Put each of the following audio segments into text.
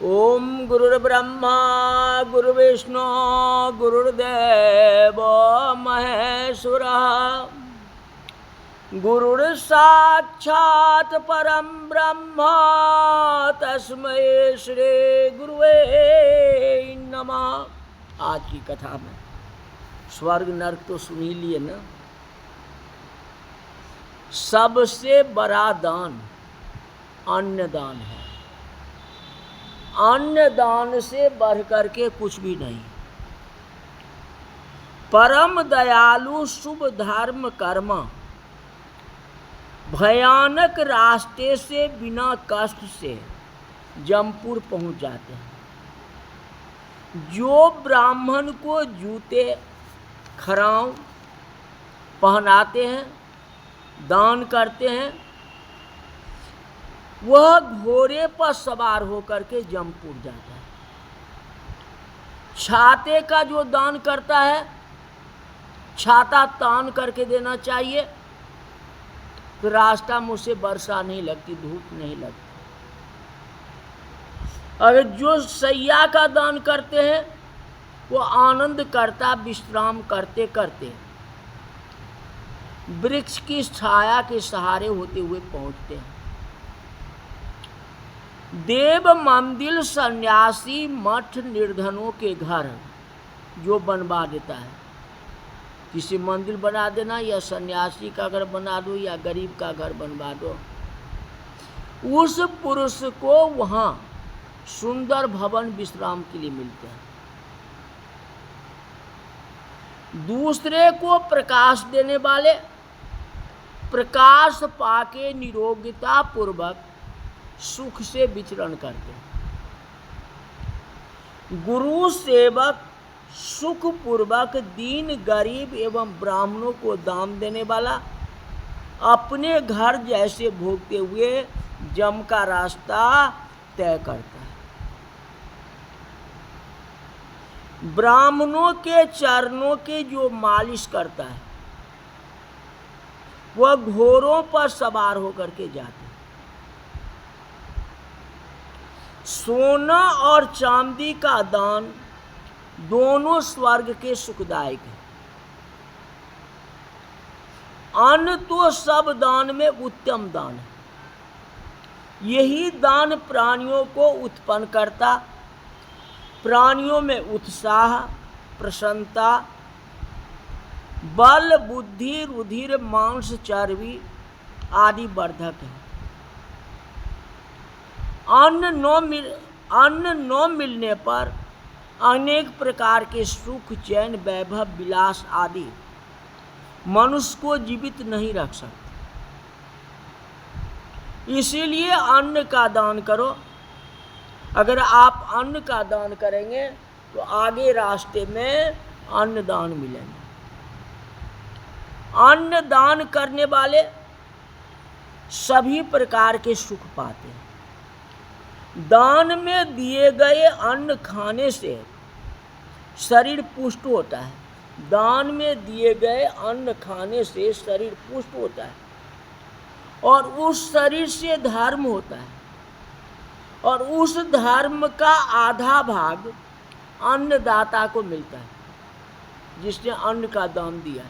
ओम गुरुर्ब्रह्मा गुरुर्विष्णु गुरुर्देव महेश्वरः गुरुर्साक्षात् परम ब्रह्म तस्मै श्री गुरुवे नमः। आज की कथा में स्वर्ग नरक तो सुन ही लिए ना। सबसे बड़ा दान अन्नदान है। अन्नदान से बढ़कर के कुछ भी नहीं। परम दयालु शुभ धर्म कर्म भयानक रास्ते से बिना कष्ट से जमपुर पहुंच जाते हैं। जो ब्राह्मण को जूते खराव पहनाते हैं, दान करते हैं, वह घोड़े पर सवार होकर के जमपुर जाता है। छाते का जो दान करता है, छाता तान करके देना चाहिए, तो रास्ता मुझसे वर्षा नहीं लगती, धूप नहीं लगती। और जो सैया का दान करते हैं, वो आनंद करता विश्राम करते करते वृक्ष की छाया के सहारे होते हुए पहुंचते हैं। देव मंदिर सन्यासी मठ निर्धनों के घर जो बनवा देता है, किसी मंदिर बना देना या सन्यासी का घर बना दो या गरीब का घर बनवा दो, उस पुरुष को वहाँ सुंदर भवन विश्राम के लिए मिलते हैं। दूसरे को प्रकाश देने वाले प्रकाश पाके निरोगिता पूर्वक सुख से विचरण करते हैं। गुरु सेवक सुख पूर्वक दीन गरीब एवं ब्राह्मणों को दान देने वाला अपने घर जैसे भोगते हुए जम का रास्ता तय करता है। ब्राह्मणों के चरणों के जो मालिश करता है, वह घोड़ों पर सवार होकर के जाते हैं। सोना और चांदी का दान दोनों स्वर्ग के सुखदायक है। अन्न तो सब दान में उत्तम दान है। यही दान प्राणियों को उत्पन्न करता, प्राणियों में उत्साह, प्रसन्नता, बल, बुद्धि, रुधिर, मांस, चर्बी आदि वर्धक है। अन्न न मिलने पर अनेक प्रकार के सुख, चैन, वैभव, विलास आदि मनुष्य को जीवित नहीं रख सकते। इसीलिए अन्न का दान करो। अगर आप अन्न का दान करेंगे तो आगे रास्ते में अन्न दान मिलेंगे। अन्न दान करने वाले सभी प्रकार के सुख पाते हैं। दान में दिए गए अन्न खाने से शरीर पुष्ट होता है। दान में दिए गए अन्न खाने से शरीर पुष्ट होता है और उस शरीर से धर्म होता है, और उस धर्म का आधा भाग अन्नदाता को मिलता है, जिसने अन्न का दान दिया है।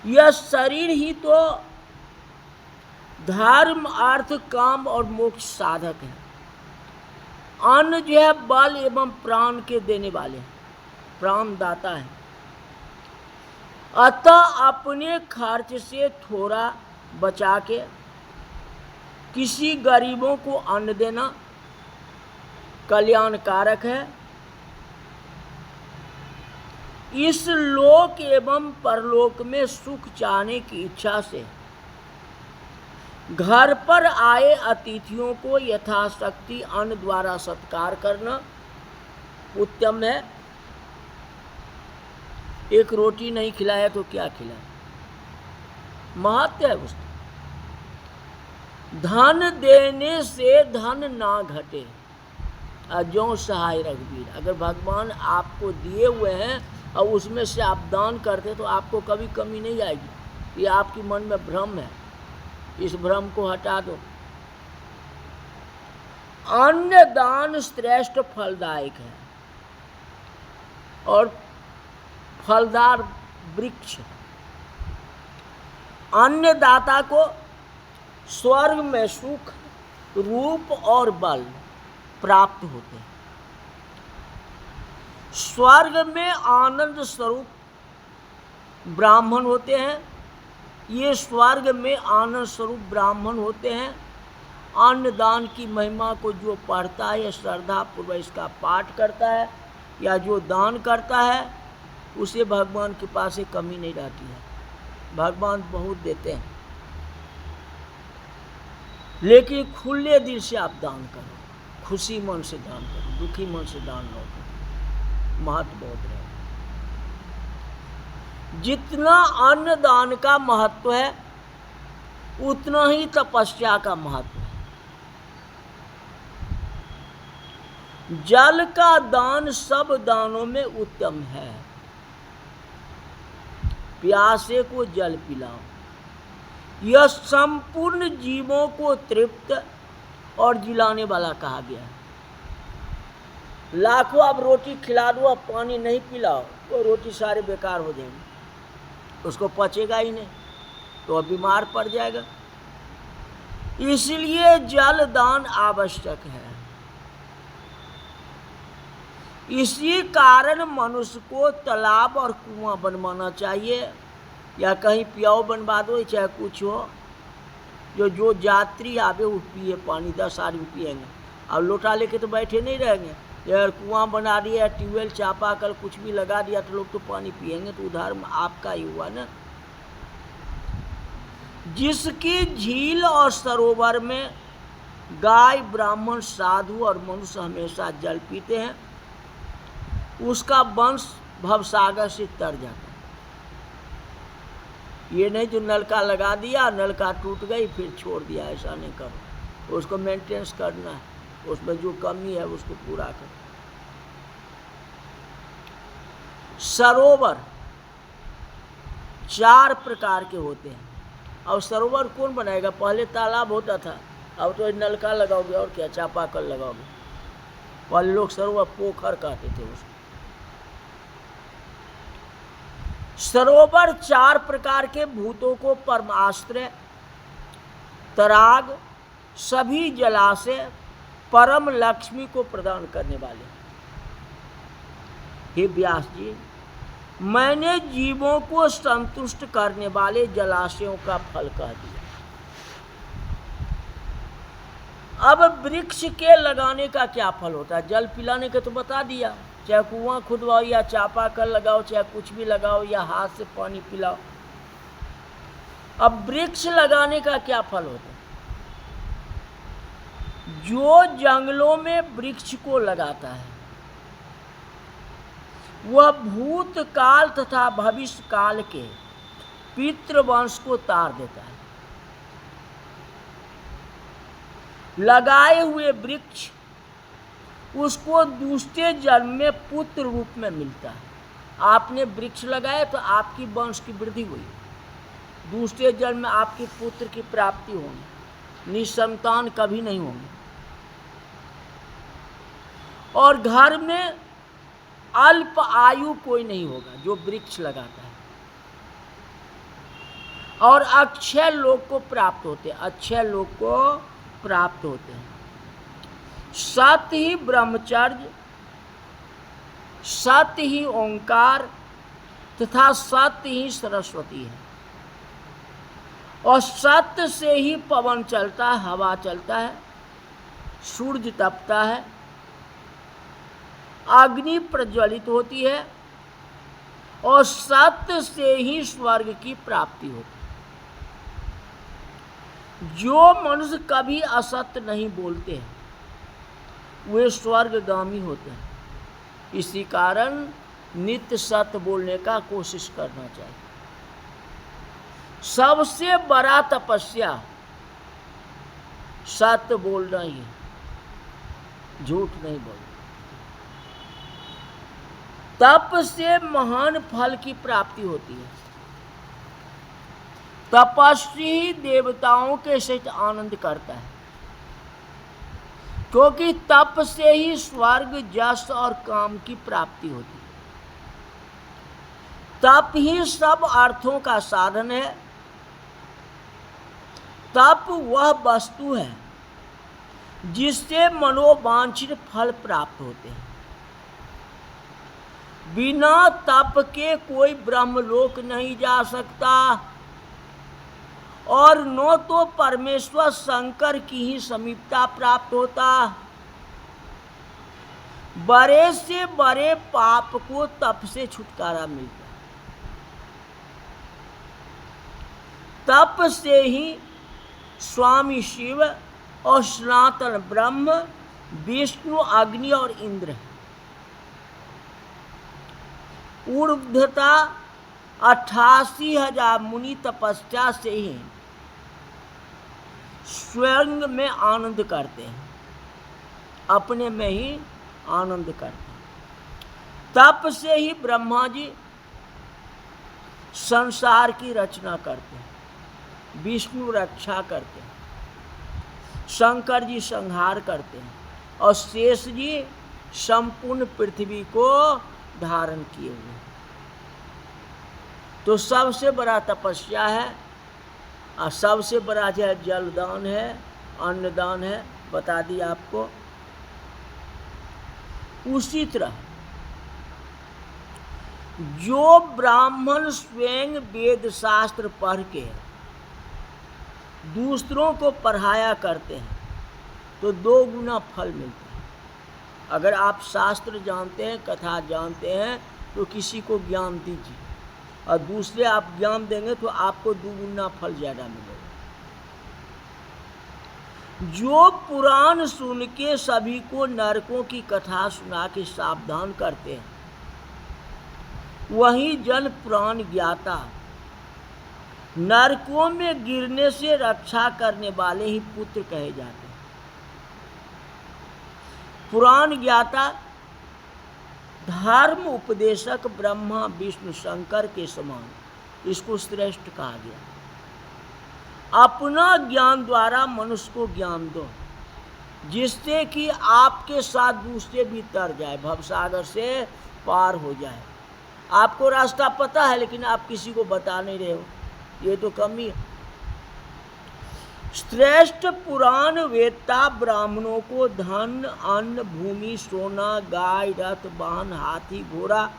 यह शरीर ही तो धर्म, अर्थ, काम और मोक्ष साधक है। अन्न जो है बल एवं प्राण के देने वाले हैं, प्राण दाता है। अतः अपने खर्च से थोड़ा बचा के किसी गरीबों को अन्न देना कल्याणकारक है। इस लोक एवं परलोक में सुख चाहने की इच्छा से घर पर आए अतिथियों को यथाशक्ति अन्न द्वारा सत्कार करना उत्तम है। एक रोटी नहीं खिलाया तो क्या खिलाए, महत्व है उसका। धन देने से धन ना घटे, अजो सहाय रघुवीर। अगर भगवान आपको दिए हुए हैं और उसमें से आप दान करते तो आपको कभी कमी नहीं आएगी। ये आपके मन में भ्रम है, इस भ्रम को हटा दो। अन्न दान श्रेष्ठ फलदायक है और फलदार वृक्ष। अन्नदाता को स्वर्ग में सुख, रूप और बल प्राप्त होते हैं। स्वर्ग में आनंद स्वरूप ब्राह्मण होते हैं। ये स्वर्ग में आनंद स्वरूप ब्राह्मण होते हैं। अन्नदान की महिमा को जो पढ़ता है, श्रद्धा पूर्वक इसका पाठ करता है या जो दान करता है, उसे भगवान के पास से कमी नहीं रहती है। भगवान बहुत देते हैं, लेकिन खुले दिल से आप दान करो, खुशी मन से दान करो, दुखी मन से दान न करो। महत्व बहुत है। जितना अन्नदान का महत्व है, उतना ही तपस्या का महत्व है। जल का दान सब दानों में उत्तम है। प्यासे को जल पिलाओ, यह संपूर्ण जीवों को तृप्त और जिलाने वाला कहा गया है। लाखों आप रोटी खिला दो, आप पानी नहीं पिलाओ, तो रोटी सारे बेकार हो जाएंगे, उसको पचेगा ही नहीं, तो अब बीमार पड़ जाएगा। इसलिए जल दान आवश्यक है। इसी कारण मनुष्य को तालाब और कुआं बनवाना चाहिए, या कहीं प्याऊ बनवा दो, चाहे कुछ हो, जो यात्री आवे वो पिए पानी। 10 आदमी पिएंगे, अब लोटा लेके तो बैठे नहीं रहेंगे। अगर कुआं बना दिया, ट्यूबवेल, चापाकल कुछ भी लगा दिया, तो लोग तो पानी पिएंगे, तो उधार आपका ही हुआ ना। जिसकी झील और सरोवर में गाय, ब्राह्मण, साधु और मनुष्य हमेशा जल पीते हैं, उसका वंश भवसागर से तर जाता है। ये नहीं जो नलका लगा दिया, नलका टूट गई, फिर छोड़ दिया, ऐसा नहीं करो। उसको मेंटेनेंस करना है, उसमें जो कमी है उसको पूरा करो। सरोवर 4 प्रकार के होते हैं। अब सरोवर कौन बनाएगा? पहले तालाब होता था, अब तो नलका लगाओगे और क्या, चापाकल लगाओगे। पहले लोग सरोवर पोखर कहते थे उसको। सरोवर 4 प्रकार के भूतों को परमाश्रय, तराग, सभी जलाशय, परम लक्ष्मी को प्रदान करने वाले। हे व्यास जी, मैंने जीवों को संतुष्ट करने वाले जलाशयों का फल कह दिया। अब वृक्ष के लगाने का क्या फल होता है? जल पिलाने का तो बता दिया, चाहे कुआं खुदवाओ या चापाकल लगाओ, चाहे कुछ भी लगाओ, या हाथ से पानी पिलाओ। अब वृक्ष लगाने का क्या फल होता है? जो जंगलों में वृक्ष को लगाता है, वह भूतकाल तथा भविष्य काल के पितृवंश को तार देता है। लगाए हुए वृक्ष उसको दूसरे जन्म में पुत्र रूप में मिलता है। आपने वृक्ष लगाया तो आपकी वंश की वृद्धि हुई, दूसरे जन्म में आपके पुत्र की प्राप्ति होगी, निसंतान कभी नहीं होंगे। और घर में अल्प आयु कोई नहीं होगा जो वृक्ष लगाता है। और अक्षय लोक को प्राप्त होते हैं, अक्षय लोक को प्राप्त होते हैं। सत्य ही ब्रह्मचर्य, सत्य ही ओंकार तथा सत्य ही सरस्वती है। और सत्य से ही पवन चलता है, हवा चलता है, सूर्य तपता है, अग्नि प्रज्वलित होती है, और सत्य से ही स्वर्ग की प्राप्ति होती है। जो मनुष्य कभी असत्य नहीं बोलते हैं, वे स्वर्गगामी होते हैं। इसी कारण नित्य सत्य बोलने का कोशिश करना चाहिए। सबसे बड़ा तपस्या सत्य बोलना ही है, झूठ नहीं बोलना। तप से महान फल की प्राप्ति होती है। तपस्वी देवताओं के सहित आनंद करता है। क्योंकि तप से ही स्वर्ग, यश और काम की प्राप्ति होती है। तप ही सब अर्थों का साधन है। तप वह वस्तु है जिससे मनोवांछित फल प्राप्त होते हैं। बिना तप के कोई ब्रह्मलोक नहीं जा सकता और न तो परमेश्वर शंकर की ही समीपता प्राप्त होता। बड़े से बड़े पाप को तप से छुटकारा मिलता। तप से ही स्वामी शिव और सनातन ब्रह्म, विष्णु, अग्नि और इंद्र है। ऊर्ध्वता 88,000 मुनि तपस्या से ही स्वयं में आनंद करते हैं, अपने में ही आनंद करते हैं। तप से ही ब्रह्मा जी संसार की रचना करते हैं, विष्णु रक्षा करते हैं, शंकर जी संहार करते हैं और शेष जी संपूर्ण पृथ्वी को धारण किए हुए। तो सबसे बड़ा तपस्या है और सबसे बड़ा जो जलदान है, अन्नदान है, बता दिया आपको। उसी तरह जो ब्राह्मण स्वयं वेद शास्त्र पढ़ के दूसरों को पढ़ाया करते हैं तो 2 गुना फल मिलता है। अगर आप शास्त्र जानते हैं, कथा जानते हैं तो किसी को ज्ञान दीजिए और दूसरे आप ज्ञान देंगे तो आपको 2 गुना फल ज़्यादा मिलेगा। जो पुराण सुन के सभी को नरकों की कथा सुना के सावधान करते हैं, वही जन पुराण ज्ञाता, नरकों में गिरने से रक्षा करने वाले ही पुत्र कहे जाते हैं। पुराण ज्ञाता, धर्म उपदेशक ब्रह्मा विष्णु शंकर के समान इसको श्रेष्ठ कहा गया। अपना ज्ञान द्वारा मनुष्य को ज्ञान दो जिससे कि आपके साथ दूसरे भी तर जाए, भवसागर से पार हो जाए। आपको रास्ता पता है लेकिन आप किसी को बता नहीं रहे हो, ये तो कमी है। श्रेष्ठ पुराण वेत्ता ब्राह्मणों को धन, अन्न, भूमि, सोना, गाय, रथ, वाहन, हाथी, घोड़ा,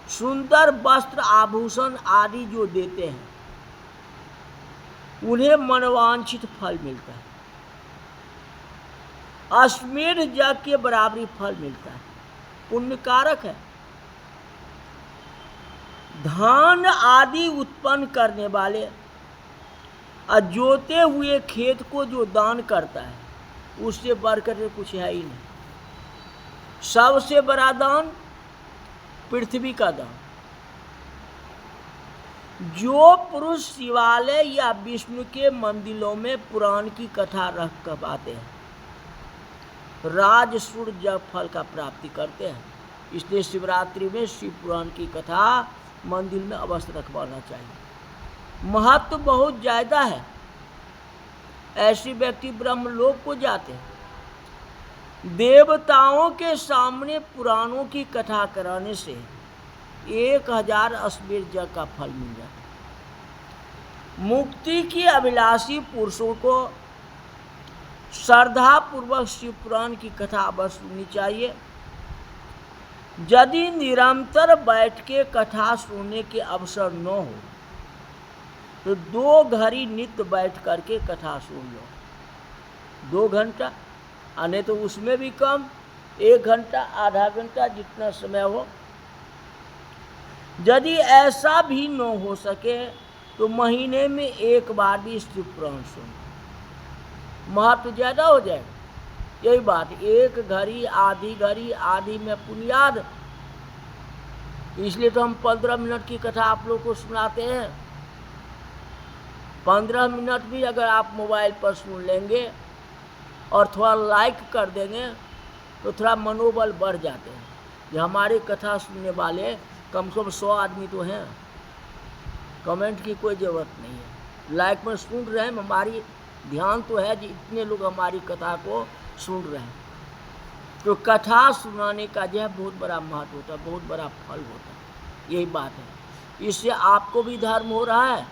सुंदर वस्त्र, आभूषण आदि जो देते हैं उन्हें मनवांछित फल मिलता है। अश्वमेध यज्ञ के बराबरी फल मिलता है, पुण्यकारक है। धान आदि उत्पन्न करने वाले और जोते हुए खेत को जो दान करता है उससे बढ़कर कुछ है ही नहीं। सबसे बड़ा दान पृथ्वी का दान। जो पुरुष शिवालय या विष्णु के मंदिरों में पुराण की कथा रख कर आते हैं, राजसूर जब फल का प्राप्ति करते हैं। इसलिए शिवरात्रि में शिव पुराण की कथा मंदिर में अवश्य रखवाना चाहिए। महत्व बहुत ज़्यादा है। ऐसे व्यक्ति ब्रह्मलोक को जाते हैं। देवताओं के सामने पुराणों की कथा कराने से 1000 अश्वमेध यज्ञ का फल मिल जाता है। मुक्ति की अभिलाषी पुरुषों को श्रद्धा पूर्वक शिव पुराण की कथा अवश्य सुननी चाहिए। यदि निरंतर बैठ के कथा सुनने के अवसर न हो तो 2 घड़ी नित्य बैठ करके कथा सुन लो। 2 घंटा, नहीं तो उसमें भी कम, 1 घंटा, आधा घंटा, जितना समय हो। यदि ऐसा भी न हो सके तो महीने में 1 बार भी शिव पुराण सुनो, महत्व ज़्यादा हो जाएगा। यही बात, 1 घड़ी, आधी घड़ी, आधी में पुनियाद। इसलिए तो हम 15 मिनट की कथा आप लोग को सुनाते हैं। 15 मिनट भी अगर आप मोबाइल पर सुन लेंगे और थोड़ा लाइक कर देंगे तो थोड़ा मनोबल बढ़ जाते हैं। ये हमारी कथा सुनने वाले कम से कम 100 आदमी तो हैं। कमेंट की कोई ज़रूरत नहीं है। लाइक में सुन रहे हैं, हमारी ध्यान तो है कि इतने लोग हमारी कथा को सुन रहे हैं। तो कथा सुनाने का जो है बहुत बड़ा महत्व होता है, बहुत बड़ा फल होता है। यही बात है। इससे आपको भी धर्म हो रहा है,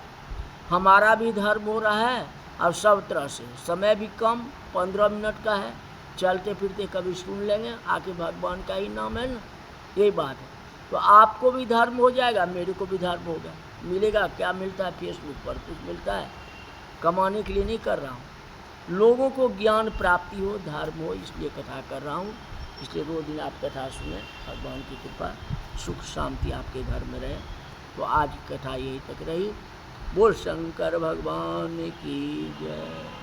हमारा भी धर्म हो रहा है, और सब तरह से। समय भी कम, 15 मिनट का है, चलते फिरते कभी सुन लेंगे, आके भगवान का ही नाम है ना, यही बात है। तो आपको भी धर्म हो जाएगा, मेरे को भी धर्म होगा। मिलेगा क्या? मिलता है फेसबुक पर कुछ मिलता है, कमाने के लिए नहीं कर रहा हूँ, लोगों को ज्ञान प्राप्ति हो, धर्म हो, इसलिए कथा कर रहा हूँ। इसलिए 2 दिन आप कथा सुने, भगवान की कृपा, सुख शांति आपके घर में रहे। तो आज कथा यही तक रही। बोल शंकर भगवान की जय।